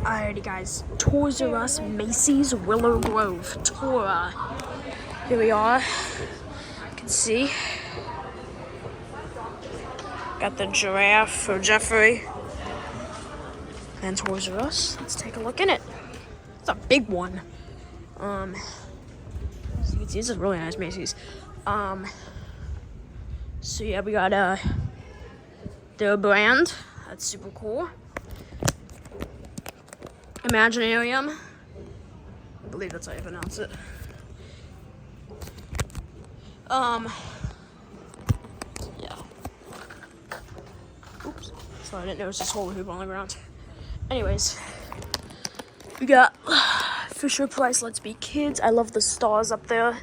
Alrighty guys, Toys R Us, Macy's, Willow Grove, Tora. Here we are, you can see. Got the giraffe for Jeffrey. And Toys R Us, let's take a look in it. It's a big one. As you can see, this is really nice Macy's. So yeah, we got their brand, that's super cool. Imaginarium. I believe that's how you pronounce it. Yeah. Oops. Sorry, I didn't notice this hula hoop on the ground. Anyways, we got Fisher Price Let's Be Kids. I love the stars up there,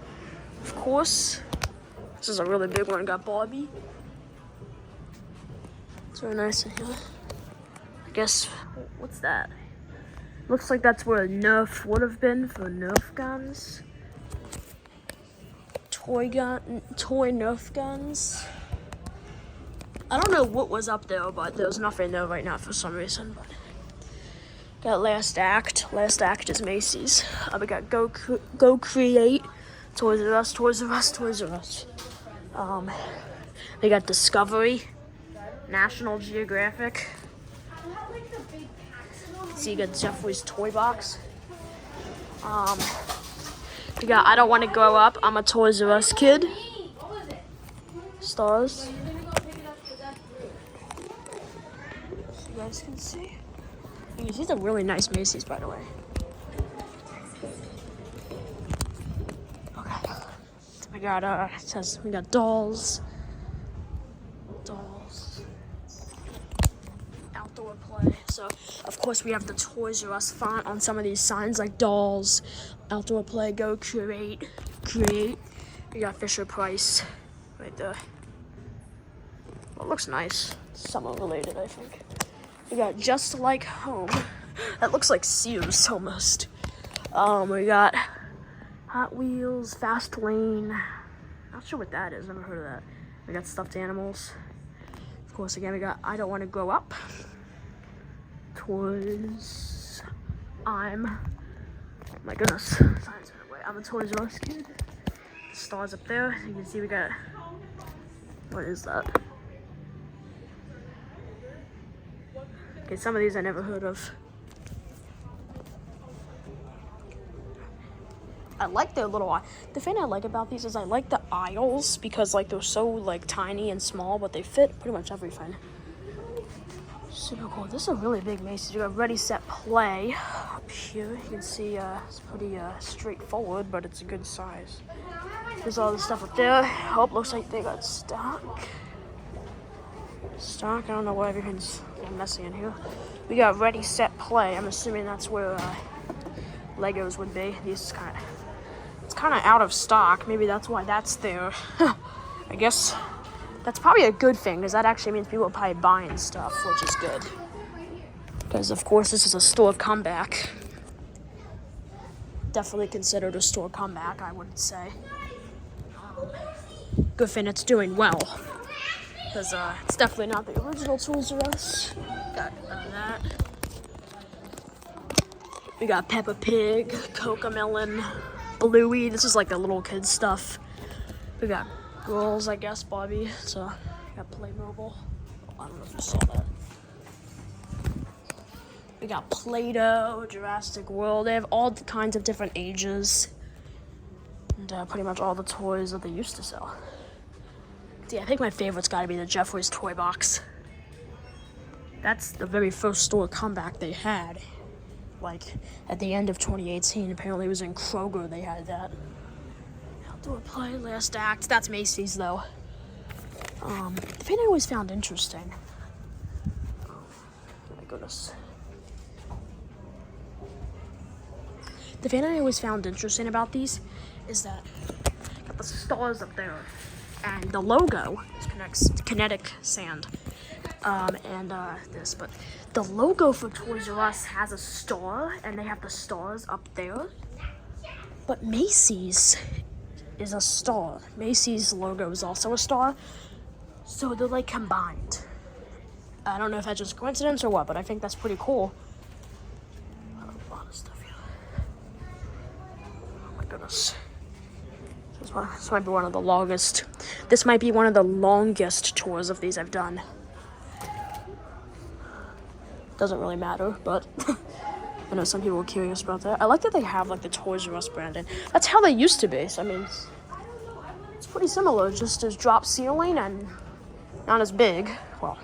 of course. This is a really big one. Got Barbie. It's very nice in here. I guess, what's that? Looks like that's where Nerf would have been for Nerf guns. Toy Nerf guns. I don't know what was up there, but there's nothing there right now for some reason. But got Last Act. Last Act is Macy's. We got Go Create. Toys R Us. Toys R Us. Toys R Us. They got Discovery. National Geographic. So you got Jeffrey's toy box. You got I Don't Want to Grow Up. I'm a Toys R Us kid. Stars. So you guys can see. These are really nice Macy's, by the way. Okay. We got it says we got dolls. Outdoor play. So of course we have the Toys R Us font on some of these signs, like dolls, outdoor play, go create. We got Fisher Price right there. Well, it looks nice. Summer related, I think. We got Just Like Home. That looks like Sears almost. We got Hot Wheels, Fast Lane. Not sure what that is. Never heard of that. We got stuffed animals. Of course, again, we got I Don't Want to Grow Up. Toys. Oh my goodness. I'm a Toys R Us kid. The stars up there. You can see we got, what is that? Okay, some of these I never heard of. I like their little, the thing I like about these is I like the aisles because like they're so like tiny and small, but they fit pretty much everything. Super cool. This is a really big Macy's. You got Ready, Set, Play up here. You can see it's pretty straightforward, but it's a good size. There's all the stuff up there. Oh, looks like they got stock. I don't know why everything's messy in here. We got Ready, Set, Play. I'm assuming that's where Legos would be. It's kind of out of stock. Maybe that's why that's there. I guess that's probably a good thing, because that actually means people are probably buying stuff, which is good. Because of course this is a store comeback. Definitely considered a store comeback, I would say. Good thing it's doing well. Because it's definitely not the original Toys R Us. Got that. We got Peppa Pig, Cocomelon, Bluey. This is like the little kids stuff. We got girls, I guess, Bobby. So, we got Playmobil. I don't know if you saw that. We got Play-Doh, Jurassic World. They have all kinds of different ages. And pretty much all the toys that they used to sell. Yeah, I think my favorite's gotta be the Jeffrey's toy box. That's the very first store comeback they had. Like, at the end of 2018, apparently it was in Kroger they had that. Outdoor play, Last Act. That's Macy's, though. The thing I always found interesting. Oh, my goodness. The thing I always found interesting about these is that got the stars up there, and the logo is Kinetic Sand. This, but the logo for Toys R Us has a star, and they have the stars up there. But Macy's is a star. Macy's logo is also a star, so they're like combined. I don't know if that's just coincidence or what, but I think that's pretty cool. goodness. This might be one of the longest. This might be one of the longest tours of these I've done. Doesn't really matter, but I know some people are curious about that. I like that they have like the Toys R Us branding. That's how they used to be. So I mean, it's pretty similar. Just as drop ceiling and not as big. Well,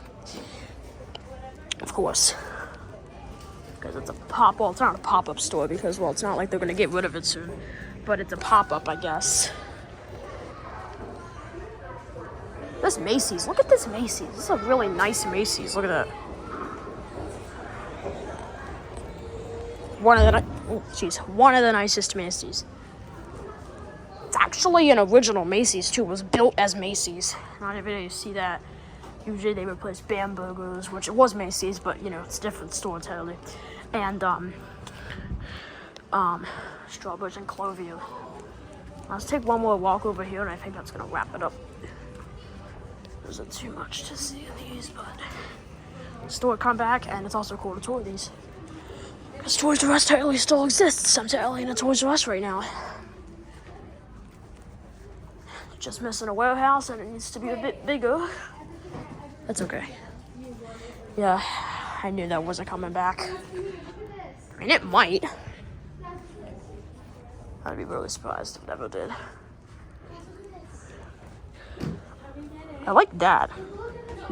of course, because it's a well, it's not a pop-up store because, well, it's not like they're gonna get rid of it soon, but it's a pop-up, I guess. This Macy's, look at this Macy's. This is a really nice Macy's. Look at that. One of the nicest Macy's. It's actually an original Macy's too. It was built as Macy's. Not every day you see that. Usually they replace Bamburgers, which it was Macy's, but you know it's a different store entirely. And Strawbridge and Clovia. Let's take one more walk over here, and I think that's gonna wrap it up. There isn't too much to see in these, but store come back, and it's also cool to tour these. Because Toys R Us technically still exists. I'm technically in a Toys R Us right now. Just missing a warehouse, and it needs to be a bit bigger. That's okay. Yeah, I knew that wasn't coming back. I mean, it might. I'd be really surprised if it never did. I like that.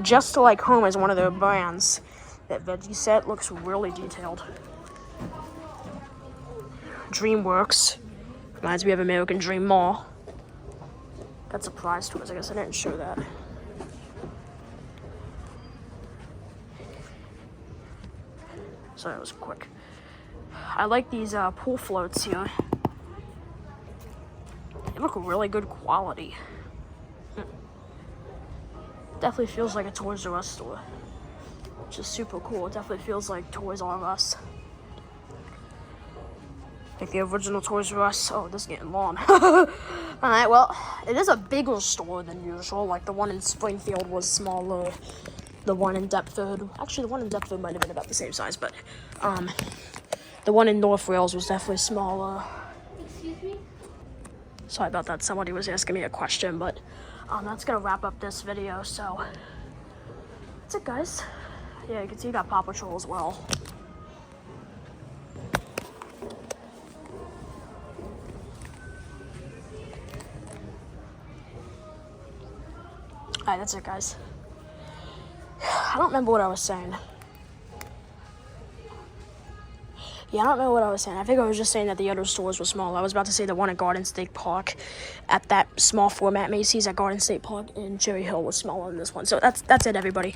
Just to Like Home is one of their brands. That veggie set looks really detailed. DreamWorks. Reminds me of American Dream Mall. Got surprise tours. I guess I didn't show that. So that was quick. I like these pool floats here. They look really good quality. Definitely feels like a Toys R Us store. Which is super cool. It definitely feels like Toys R Us. Like the original Toys R Us. Oh, this is getting long. Alright, well, it is a bigger store than usual. Like the one in Springfield was smaller. The one in Deptford. Actually, the one in Deptford might have been about the same size, but the one in North Wales was definitely smaller. Excuse me? Sorry about that. Somebody was asking me a question, but that's gonna wrap up this video. So that's it, guys. Yeah, you can see you got Paw Patrol as well. Alright, that's it, guys. I don't remember what I was saying. Yeah, I don't know what I was saying. I think I was just saying that the other stores were small. I was about to say the one at Garden State Park at that small format Macy's at Garden State Park in Cherry Hill was smaller than this one. So that's it, everybody.